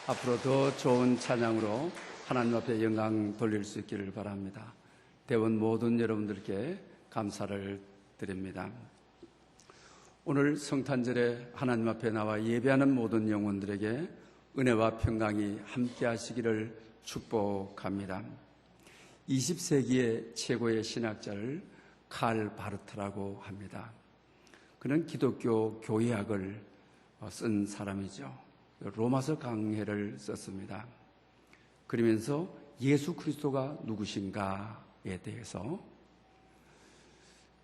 앞으로 더 좋은 찬양으로 하나님 앞에 영광 돌릴 수 있기를 바랍니다. 대원 모든 여러분들께 감사를 드립니다. 오늘 성탄절에 하나님 앞에 나와 예배하는 모든 영혼들에게 은혜와 평강이 함께 하시기를 축복합니다. 20세기의 최고의 신학자를 칼 바르트라고 합니다. 그는 기독교 교회학을 쓴 사람이죠. 로마서 강해를 썼습니다. 그러면서 예수 그리스도가 누구신가에 대해서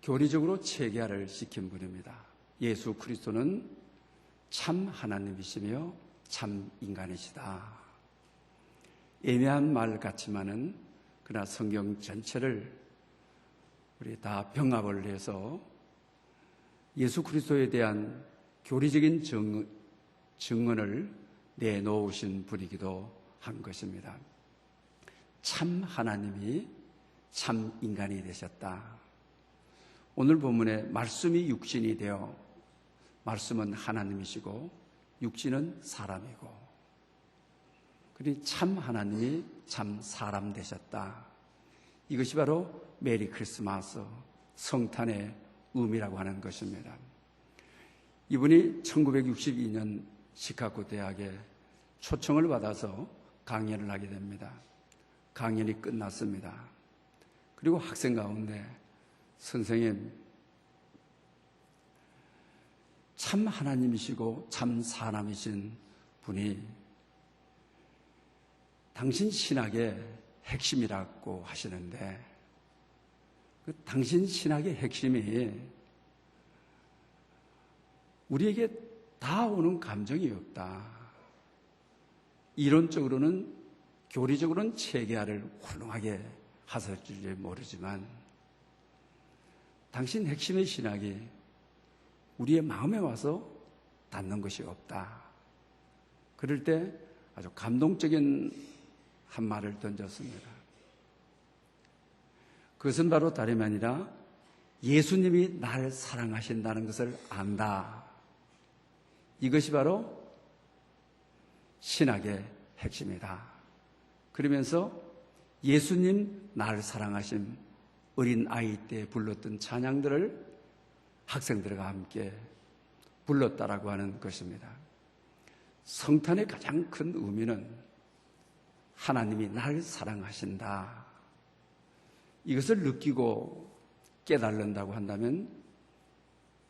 교리적으로 체계화를 시킨 분입니다. 예수 그리스도는 참 하나님이시며 참 인간이시다. 애매한 말 같지만은 그러나 성경 전체를 우리 다 병합을 해서 예수 그리스도에 대한 교리적인 증언을 내놓으신 분이기도 한 것입니다. 참 하나님이 참 인간이 되셨다. 오늘 본문에 말씀이 육신이 되어, 말씀은 하나님이시고 육신은 사람이고, 그러니 참 하나님이 참 사람 되셨다. 이것이 바로 메리 크리스마스, 성탄의 의미라고 하는 것입니다. 이분이 1962년 시카고 대학에 초청을 받아서 강연을 하게 됩니다. 강연이 끝났습니다. 그리고 학생 가운데 선생님, 참 하나님이시고 참 사람이신 분이 당신 신학의 핵심이라고 하시는데, 그 당신 신학의 핵심이 우리에게 다 오는 감정이 없다. 이론적으로는, 교리적으로는 체계화를 훌륭하게 하셨을지 모르지만 당신 핵심의 신학이 우리의 마음에 와서 닿는 것이 없다. 그럴 때 아주 감동적인 한 말을 던졌습니다. 그것은 바로 다름이 아니라 예수님이 나를 사랑하신다는 것을 안다. 이것이 바로 신학의 핵심이다. 그러면서 예수님 나를 사랑하신 어린 아이 때 불렀던 찬양들을 학생들과 함께 불렀다라고 하는 것입니다. 성탄의 가장 큰 의미는 하나님이 나를 사랑하신다. 이것을 느끼고 깨달는다고 한다면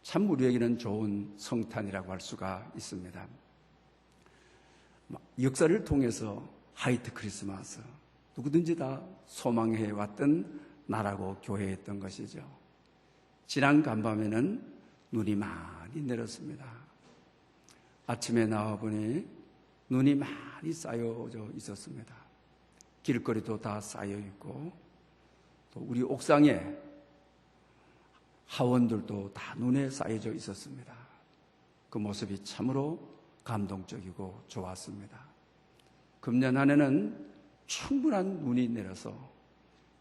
참 우리에게는 좋은 성탄이라고 할 수가 있습니다. 역사를 통해서 화이트 크리스마스, 누구든지 다 소망해 왔던 나라고 교회했던 것이죠. 지난 간밤에는 눈이 많이 내렸습니다. 아침에 나와보니 눈이 많이 쌓여져 있었습니다. 길거리도 다 쌓여 있고, 또 우리 옥상에 하원들도 다 눈에 쌓여져 있었습니다. 그 모습이 참으로 감동적이고 좋았습니다. 금년 한 해는 충분한 눈이 내려서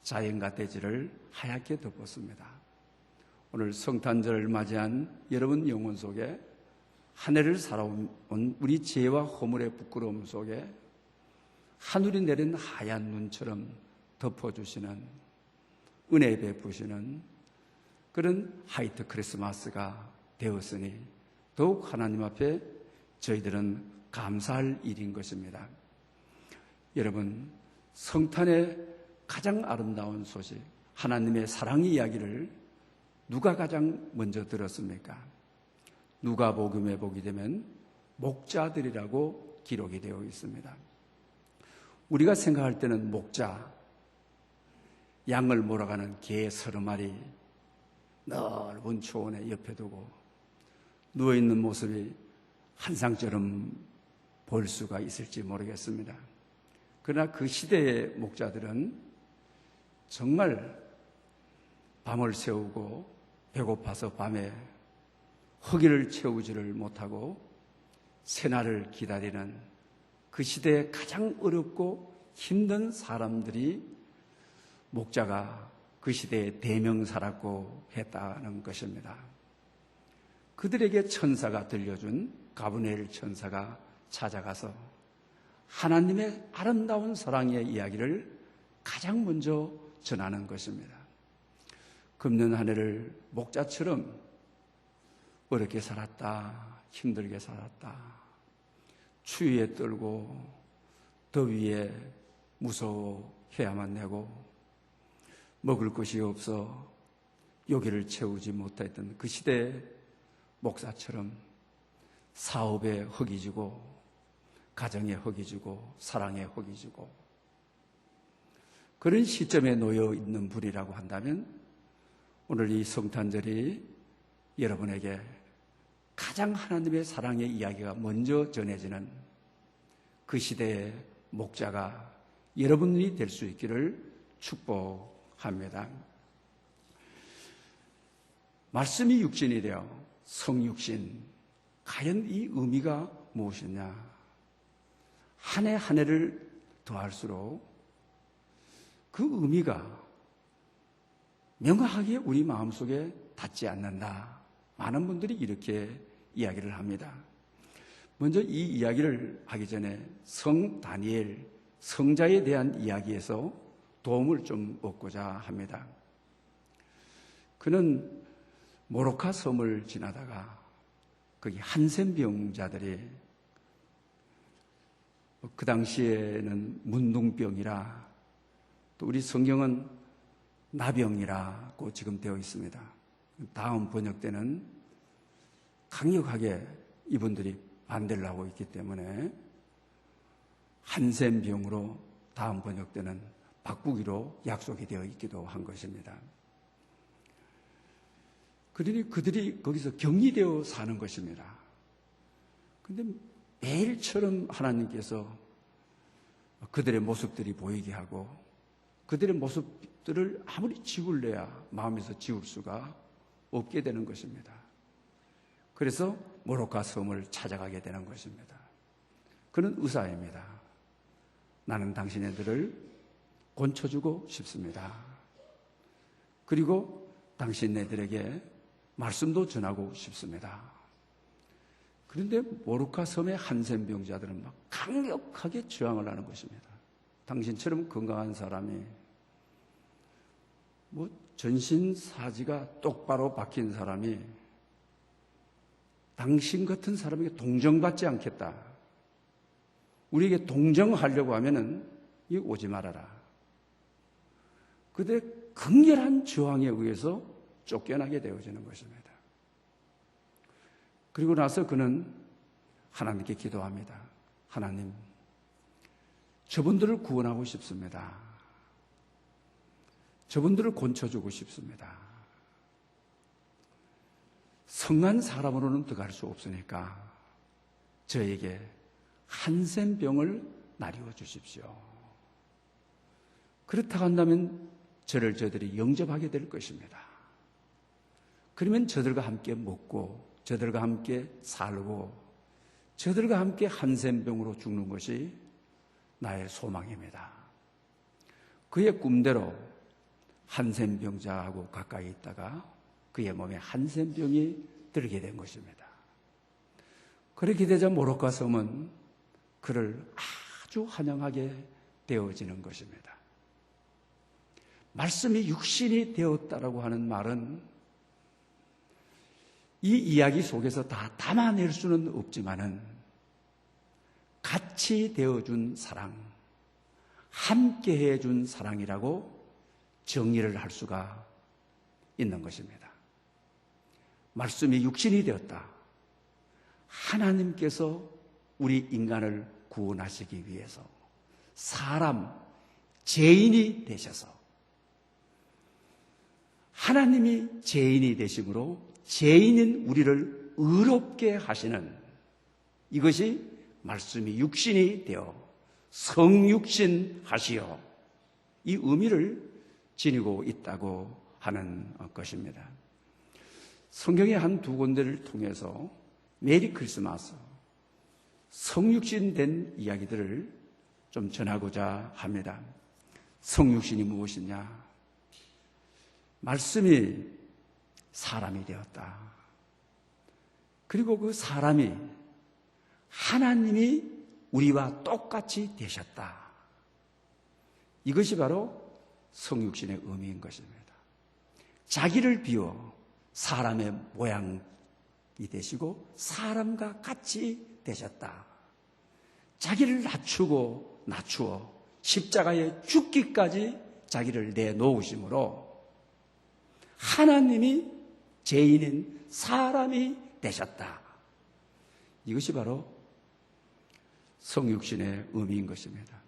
자연과 대지를 하얗게 덮었습니다. 오늘 성탄절을 맞이한 여러분 영혼 속에 한 해를 살아온 우리 죄와 허물의 부끄러움 속에 하늘이 내린 하얀 눈처럼 덮어주시는, 은혜 베푸시는 그런 화이트 크리스마스가 되었으니 더욱 하나님 앞에 저희들은 감사할 일인 것입니다. 여러분, 성탄의 가장 아름다운 소식, 하나님의 사랑 이야기를 누가 가장 먼저 들었습니까? 누가복음에 보게 되면 목자들이라고 기록이 되어 있습니다. 우리가 생각할 때는 목자, 양을 몰아가는 개 30마리 넓은 초원에 옆에 두고 누워있는 모습이 환상처럼 볼 수가 있을지 모르겠습니다. 그러나 그 시대의 목자들은 정말 밤을 새우고 배고파서 밤에 허기를 채우지를 못하고 새날을 기다리는 그 시대에 가장 어렵고 힘든 사람들이 목자가 그 시대의 대명사라고 했다는 것입니다. 그들에게 천사가 들려준, 가브리엘 천사가 찾아가서 하나님의 아름다운 사랑의 이야기를 가장 먼저 전하는 것입니다. 금년 한 해를 목자처럼 어렵게 살았다, 힘들게 살았다, 추위에 떨고 더위에 무서워해야만 내고 먹을 것이 없어 요기를 채우지 못했던 그 시대의 목사처럼 사업에 흙이 지고 가정에 흙이 지고 사랑에 흙이 지고 그런 시점에 놓여 있는 분이라고 한다면 오늘 이 성탄절이 여러분에게 가장 하나님의 사랑의 이야기가 먼저 전해지는 그 시대의 목자가 여러분이 될 수 있기를 축복합니다. 말씀이 육신이 되어 성육신, 과연 이 의미가 무엇이냐? 한 해 한 해를 더할수록 그 의미가 명확하게 우리 마음속에 닿지 않는다. 많은 분들이 이렇게 이야기를 합니다. 먼저 이 이야기를 하기 전에 성 다니엘, 성자에 대한 이야기에서 도움을 좀 얻고자 합니다. 그는 모로카 섬을 지나다가 거기 한센병자들이 그 당시에는 문둥병이라 또 우리 성경은 나병이라고 지금 되어 있습니다. 다음 번역 때는 강력하게 이분들이 반대를 하고 있기 때문에 한센병으로 다음 번역 때는 바꾸기로 약속이 되어 있기도 한 것입니다. 그러니 그들이 거기서 격리되어 사는 것입니다. 그런데 매일처럼 하나님께서 그들의 모습들이 보이게 하고 그들의 모습들을 아무리 지울래야 마음에서 지울 수가 없게 되는 것입니다. 그래서 모로카 섬을 찾아가게 되는 것입니다. 그는 의사입니다. 나는 당신네들을 곤쳐주고 싶습니다. 그리고 당신네들에게 말씀도 전하고 싶습니다. 그런데 모로카 섬의 한센병자들은 막 강력하게 저항을 하는 것입니다. 당신처럼 건강한 사람이 전신 사지가 똑바로 박힌 사람이 당신 같은 사람에게 동정받지 않겠다. 우리에게 동정하려고 하면은 오지 말아라. 그들의 극렬한 저항에 의해서 쫓겨나게 되어지는 것입니다. 그리고 나서 그는 하나님께 기도합니다. 하나님, 저분들을 구원하고 싶습니다. 저분들을 곤쳐주고 싶습니다. 성난 사람으로는 들어갈 수 없으니까 저에게 한센병을 나뉘어 주십시오. 그렇다고 한다면 저들이 영접하게 될 것입니다. 그러면 저들과 함께 먹고 저들과 함께 살고 저들과 함께 한센병으로 죽는 것이 나의 소망입니다. 그의 꿈대로 한센병자하고 가까이 있다가 그의 몸에 한센병이 들게 된 것입니다. 그렇게 되자 모로카 섬은 그를 아주 환영하게 되어지는 것입니다. 말씀이 육신이 되었다라고 하는 말은 이 이야기 속에서 다 담아낼 수는 없지만은 같이 되어준 사랑, 함께 해준 사랑이라고 정의를 할 수가 있는 것입니다. 말씀이 육신이 되었다. 하나님께서 우리 인간을 구원하시기 위해서 사람, 죄인이 되셔서 하나님이 죄인이 되심으로 죄인인 우리를 의롭게 하시는 이것이 말씀이 육신이 되어 성육신 하시어 이 의미를 지니고 있다고 하는 것입니다. 성경의 한 두 군데를 통해서 메리 크리스마스, 성육신 된 이야기들을 좀 전하고자 합니다. 성육신이 무엇이냐? 말씀이 사람이 되었다. 그리고 그 사람이 하나님이 우리와 똑같이 되셨다. 이것이 바로 성육신의 의미인 것입니다. 자기를 비워 사람의 모양이 되시고 사람과 같이 되셨다. 자기를 낮추어 십자가에 죽기까지 자기를 내놓으심으로 하나님이 죄인인 사람이 되셨다. 이것이 바로 성육신의 의미인 것입니다.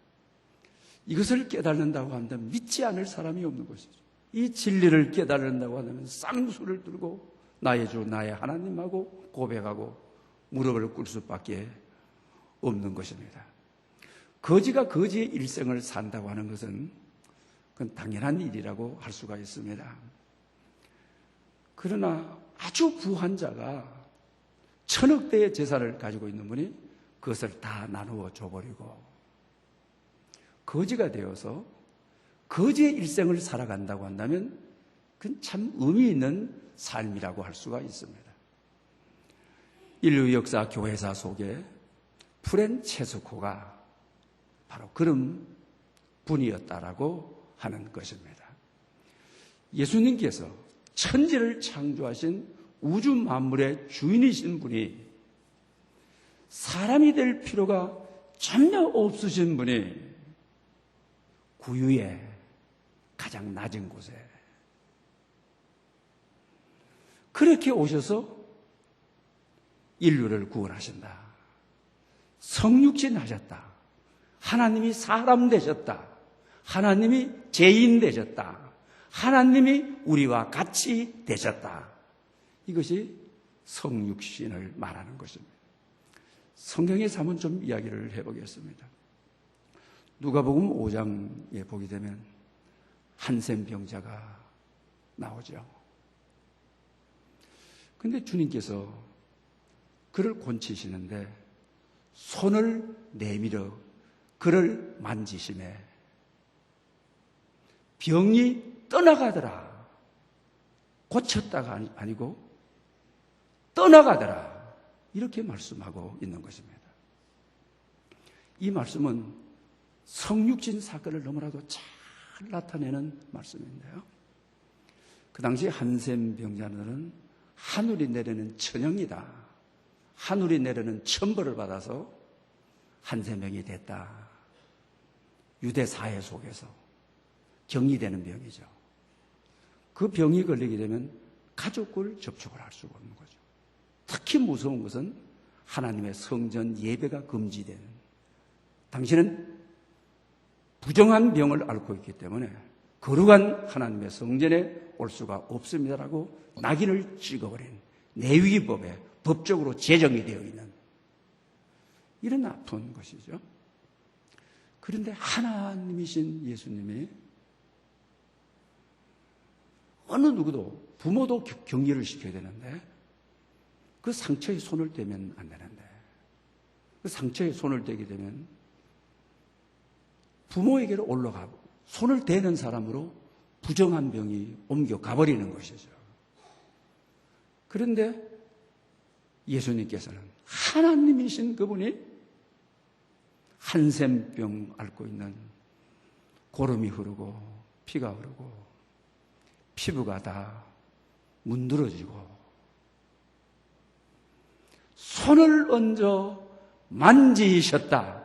이것을 깨닫는다고 한다면 믿지 않을 사람이 없는 것이죠. 이 진리를 깨달는다고 한다면 쌍수를 들고 나의 주 나의 하나님하고 고백하고 무릎을 꿇을 수밖에 없는 것입니다. 거지가 거지의 일생을 산다고 하는 것은 그건 당연한 일이라고 할 수가 있습니다. 그러나 아주 부한 자가 1000억 대의 재산을 가지고 있는 분이 그것을 다 나누어 줘버리고 거지가 되어서 거지의 일생을 살아간다고 한다면 그건 참 의미 있는 삶이라고 할 수가 있습니다. 인류 역사 교회사 속에 프란체스코가 바로 그런 분이었다라고 하는 것입니다. 예수님께서 천지를 창조하신 우주 만물의 주인이신 분이 사람이 될 필요가 전혀 없으신 분이 구유의 가장 낮은 곳에 그렇게 오셔서 인류를 구원하신다. 성육신 하셨다. 하나님이 사람 되셨다. 하나님이 죄인 되셨다. 하나님이 우리와 같이 되셨다. 이것이 성육신을 말하는 것입니다. 성경에서 한번 좀 이야기를 해보겠습니다. 누가복음 5장에 보게 되면 한센 병자가 나오죠. 근데 주님께서 그를 곤치시는데 손을 내밀어 그를 만지심에 병이 떠나가더라. 고쳤다가 아니고 떠나가더라. 이렇게 말씀하고 있는 것입니다. 이 말씀은 성육신 사건을 너무나도 잘 나타내는 말씀인데요. 그 당시 한센 병자는 하늘이 내리는 천영이다. 하늘이 내리는 천벌을 받아서 한센병이 됐다. 유대 사회 속에서 격리되는 병이죠. 그 병이 걸리게 되면 가족을 접촉을 할 수가 없는 거죠. 특히 무서운 것은 하나님의 성전 예배가 금지되는, 당신은 부정한 병을 앓고 있기 때문에 거룩한 하나님의 성전에 올 수가 없습니다라고 낙인을 찍어버린 내위법에 법적으로 제정이 되어 있는 이런 아픈 것이죠. 그런데 하나님이신 예수님이 어느 누구도 부모도 격리를 시켜야 되는데 그 상처에 손을 대면 안 되는데 그 상처에 손을 대게 되면 부모에게로 올라가고 손을 대는 사람으로 부정한 병이 옮겨가 버리는 것이죠. 그런데 예수님께서는 하나님이신 그분이 한센병 앓고 있는 고름이 흐르고 피가 흐르고 피부가 다 문드러지고 손을 얹어 만지셨다.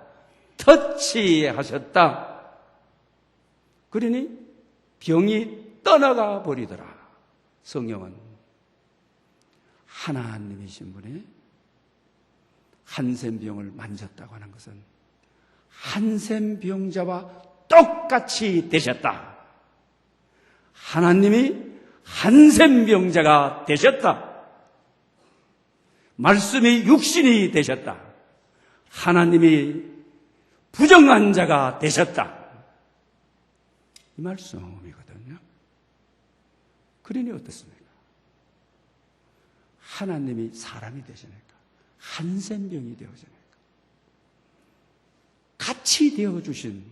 터치하셨다. 그러니 병이 떠나가 버리더라. 성경은 하나님이신 분이 한센병을 만졌다고 하는 것은 한센병자와 똑같이 되셨다. 하나님이 한센병자가 되셨다. 말씀이 육신이 되셨다. 하나님이 부정한 자가 되셨다. 이 말씀이거든요. 그러니 어떻습니까? 하나님이 사람이 되시니까 한센병이 되어지니까 같이 되어주신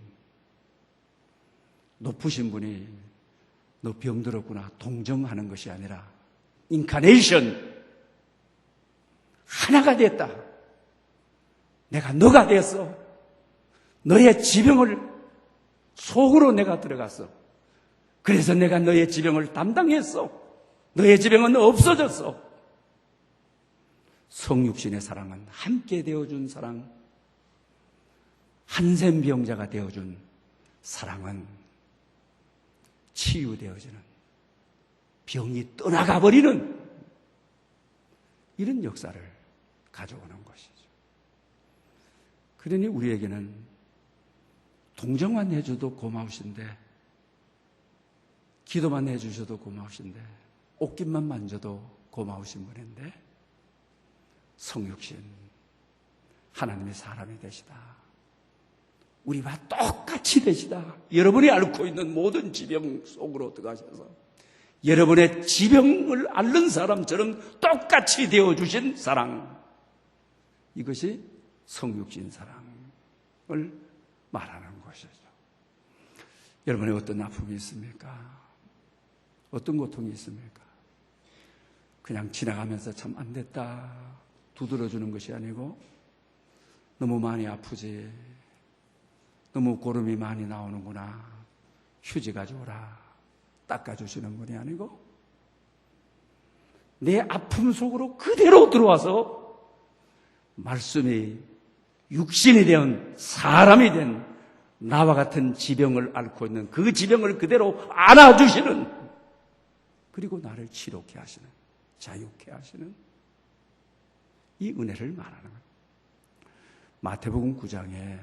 높으신 분이 너 병들었구나 동정하는 것이 아니라 인카네이션 하나가 됐다. 내가 너가 됐어. 너의 지병을 속으로 내가 들어갔어. 그래서 내가 너의 지병을 담당했어. 너의 지병은 없어졌어. 성육신의 사랑은 함께 되어준 사랑, 한센병자가 되어준 사랑은 치유되어지는, 병이 떠나가 버리는 이런 역사를 가져오는 것이죠. 그러니 우리에게는 동정만 해줘도 고마우신데, 기도만 해주셔도 고마우신데, 옷깃만 만져도 고마우신 분인데, 성육신 하나님의 사람이 되시다. 우리와 똑같이 되시다. 여러분이 앓고 있는 모든 지병 속으로 들어가셔서 여러분의 지병을 앓는 사람처럼 똑같이 되어주신 사랑, 이것이 성육신 사랑을 말하는 것이죠. 여러분의 어떤 아픔이 있습니까? 어떤 고통이 있습니까? 그냥 지나가면서 참 안 됐다 두드려주는 것이 아니고, 너무 많이 아프지, 너무 고름이 많이 나오는구나, 휴지 가져오라 닦아주시는 분이 아니고, 내 아픔 속으로 그대로 들어와서 말씀이 육신이 된 사람이 된 나와 같은 지병을 앓고 있는 그 지병을 그대로 안아주시는, 그리고 나를 치료케 하시는, 자유케 하시는 이 은혜를 말하는 거예요. 마태복음 9장에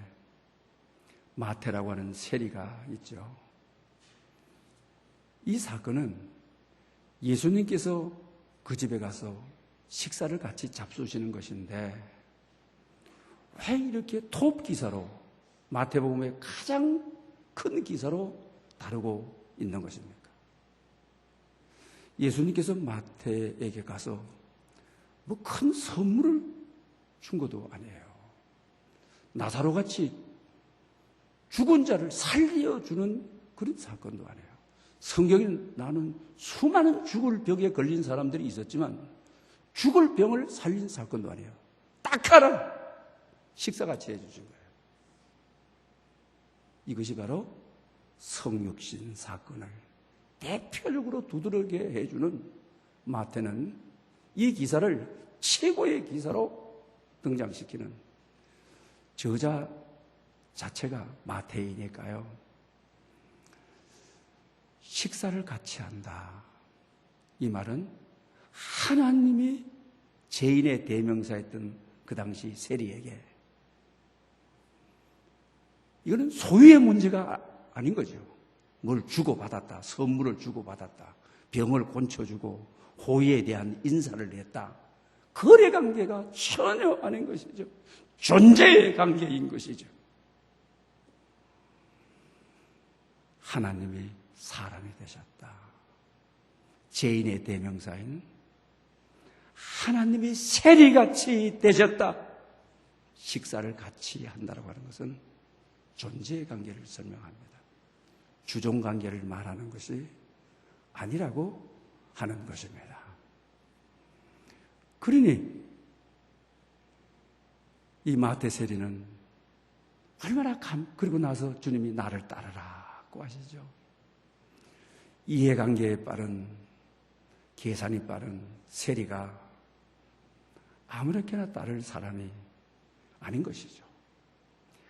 마태라고 하는 세리가 있죠. 이 사건은 예수님께서 그 집에 가서 식사를 같이 잡수시는 것인데, 왜 이렇게 톱 기사로, 마태복음의 가장 큰 기사로 다루고 있는 것입니까? 예수님께서 마태에게 가서 뭐 큰 선물을 준 것도 아니에요. 나사로같이 죽은 자를 살려주는 그런 사건도 아니에요. 성경에 나는 수많은 죽을 병에 걸린 사람들이 있었지만 죽을 병을 살린 사건도 아니에요. 딱 하나 식사같이 해주신 거예요. 이것이 바로 성육신 사건을 대표적으로 두드러게 해주는, 마태는 이 기사를 최고의 기사로 등장시키는 저자 자체가 마태이니까요. 식사를 같이 한다. 이 말은 하나님이 죄인의 대명사였던 그 당시 세리에게, 이거는 소유의 문제가 아닌 거죠. 뭘 주고받았다, 선물을 주고받았다, 병을 고쳐주고 호의에 대한 인사를 했다. 거래 관계가 전혀 아닌 것이죠. 존재의 관계인 것이죠. 하나님이 사람이 되셨다. 죄인의 대명사인 하나님이 세리같이 되셨다. 식사를 같이 한다고 하는 것은 존재의 관계를 설명합니다. 주종 관계를 말하는 것이 아니라고 하는 것입니다. 그러니 이 마태 세리는 얼마나 그리고 나서 주님이 나를 따르라고 하시죠. 이해관계에 빠른, 계산이 빠른 세리가 아무렇게나 따를 사람이 아닌 것이죠.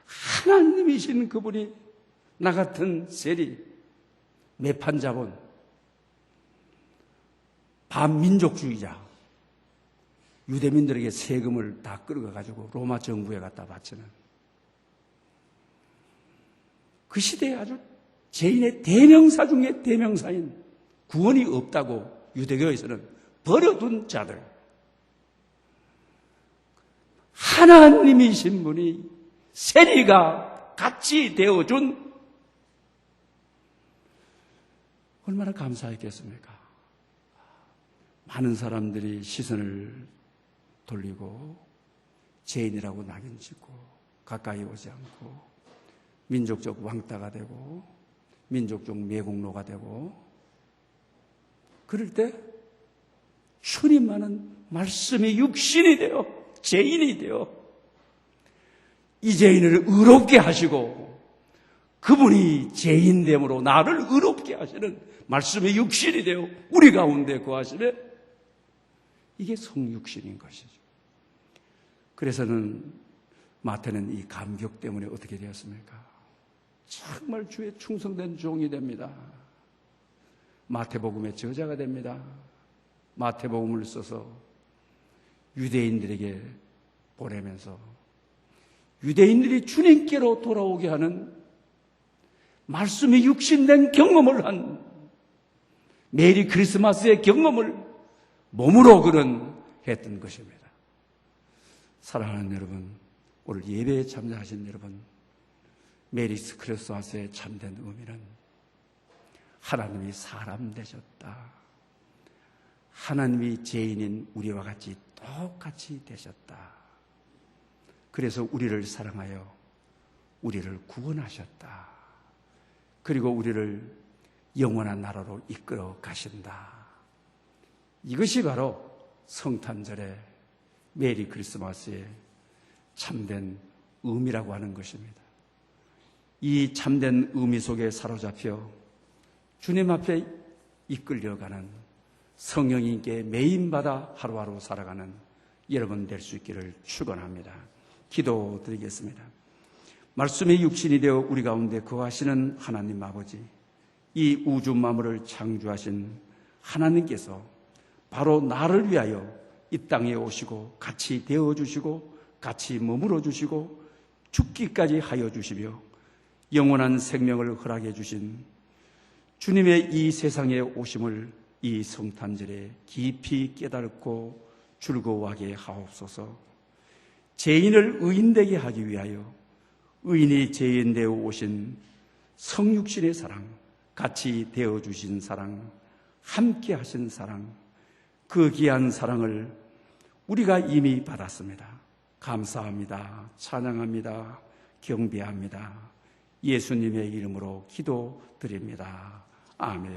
하나님이신 그분이 나 같은 세리, 매판자본, 반민족주의자, 유대민들에게 세금을 다 끌어가지고 로마 정부에 갖다 바치는, 그 시대에 아주 죄인의 대명사 중에 대명사인, 구원이 없다고 유대교에서는 버려둔 자들, 하나님이신 분이 세리가 같이 되어준, 얼마나 감사했겠습니까? 많은 사람들이 시선을 돌리고 죄인이라고 낙인찍고 가까이 오지 않고 민족적 왕따가 되고 민족적 매국노가 되고, 그럴 때 주님만은 말씀이 육신이 되어 죄인이 되어 이 죄인을 의롭게 하시고 그분이 죄인됨으로 나를 의롭게 하시는 말씀의 육신이 되어 우리 가운데 거하시네. 이게 성육신인 것이죠. 그래서는 마태는 이 감격 때문에 어떻게 되었습니까? 정말 주의 충성된 종이 됩니다. 마태복음의 저자가 됩니다. 마태복음을 써서 유대인들에게 보내면서 유대인들이 주님께로 돌아오게 하는 말씀이 육신된 경험을 한 메리 크리스마스의 경험을 몸으로 그는 했던 것입니다. 사랑하는 여러분, 오늘 예배에 참여하신 여러분, 메리 크리스마스의 참된 의미는 하나님이 사람 되셨다. 하나님이 죄인인 우리와 같이 똑같이 되셨다. 그래서 우리를 사랑하여 우리를 구원하셨다. 그리고 우리를 영원한 나라로 이끌어 가신다. 이것이 바로 성탄절의 메리 크리스마스의 참된 의미라고 하는 것입니다. 이 참된 의미 속에 사로잡혀 주님 앞에 이끌려가는 성령님께 매인받아 하루하루 살아가는 여러분 될 수 있기를 축원합니다. 기도드리겠습니다. 말씀의 육신이 되어 우리 가운데 거하시는 하나님 아버지, 이 우주 만물을 창조하신 하나님께서 바로 나를 위하여 이 땅에 오시고 같이 되어주시고 같이 머물러 주시고 죽기까지 하여 주시며 영원한 생명을 허락해 주신 주님의 이 세상에 오심을 이 성탄절에 깊이 깨닫고 즐거워하게 하옵소서. 죄인을 의인되게 하기 위하여 의인이 죄인되어 오신 성육신의 사랑, 같이 되어주신 사랑, 함께 하신 사랑, 그 귀한 사랑을 우리가 이미 받았습니다. 감사합니다. 찬양합니다. 경배합니다. 예수님의 이름으로 기도드립니다. 아멘.